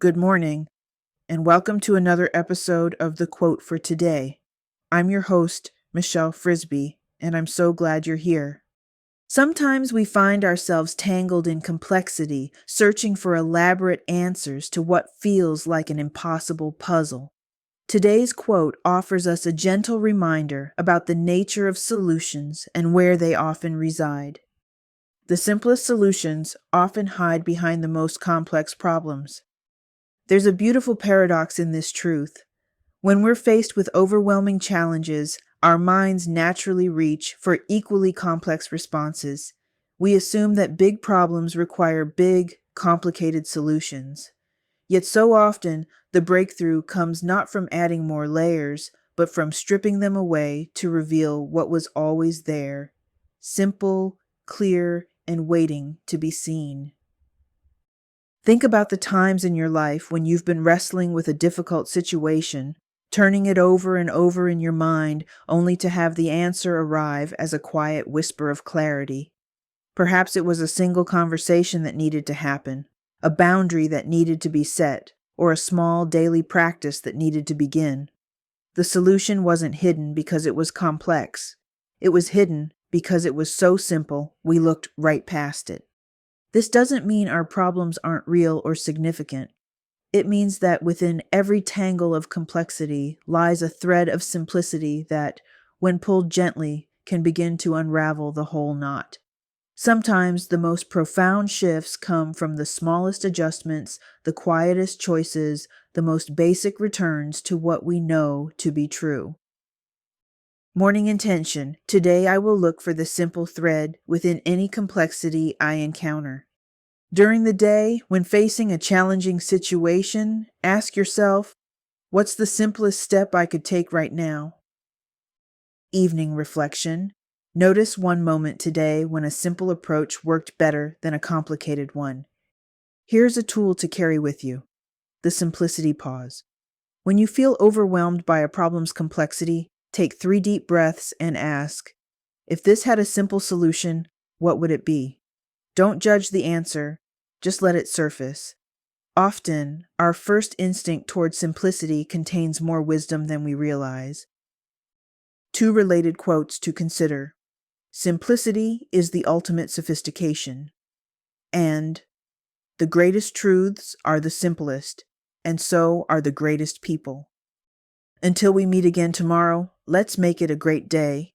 Good morning, and welcome to another episode of The Quote for Today. I'm your host, Michelle Frisby, and I'm so glad you're here. Sometimes we find ourselves tangled in complexity, searching for elaborate answers to what feels like an impossible puzzle. Today's quote offers us a gentle reminder about the nature of solutions and where they often reside. The simplest solutions often hide behind the most complex problems. There's a beautiful paradox in this truth. When we're faced with overwhelming challenges, our minds naturally reach for equally complex responses. We assume that big problems require big, complicated solutions. Yet so often, the breakthrough comes not from adding more layers, but from stripping them away to reveal what was always there, simple, clear, and waiting to be seen. Think about the times in your life when you've been wrestling with a difficult situation, turning it over and over in your mind only to have the answer arrive as a quiet whisper of clarity. Perhaps it was a single conversation that needed to happen, a boundary that needed to be set, or a small daily practice that needed to begin. The solution wasn't hidden because it was complex. It was hidden because it was so simple we looked right past it. This doesn't mean our problems aren't real or significant. It means that within every tangle of complexity lies a thread of simplicity that, when pulled gently, can begin to unravel the whole knot. Sometimes the most profound shifts come from the smallest adjustments, the quietest choices, the most basic returns to what we know to be true. Morning intention. Today I will look for the simple thread within any complexity I encounter. During the day, when facing a challenging situation, ask yourself, what's the simplest step I could take right now? Evening reflection. Notice one moment today when a simple approach worked better than a complicated one. Here's a tool to carry with you: the simplicity pause. When you feel overwhelmed by a problem's complexity, take 3 deep breaths and ask, if this had a simple solution, what would it be? Don't judge the answer, just let it surface. Often, our first instinct toward simplicity contains more wisdom than we realize. 2 related quotes to consider. Simplicity is the ultimate sophistication. And the greatest truths are the simplest, and so are the greatest people. Until we meet again tomorrow, let's make it a great day.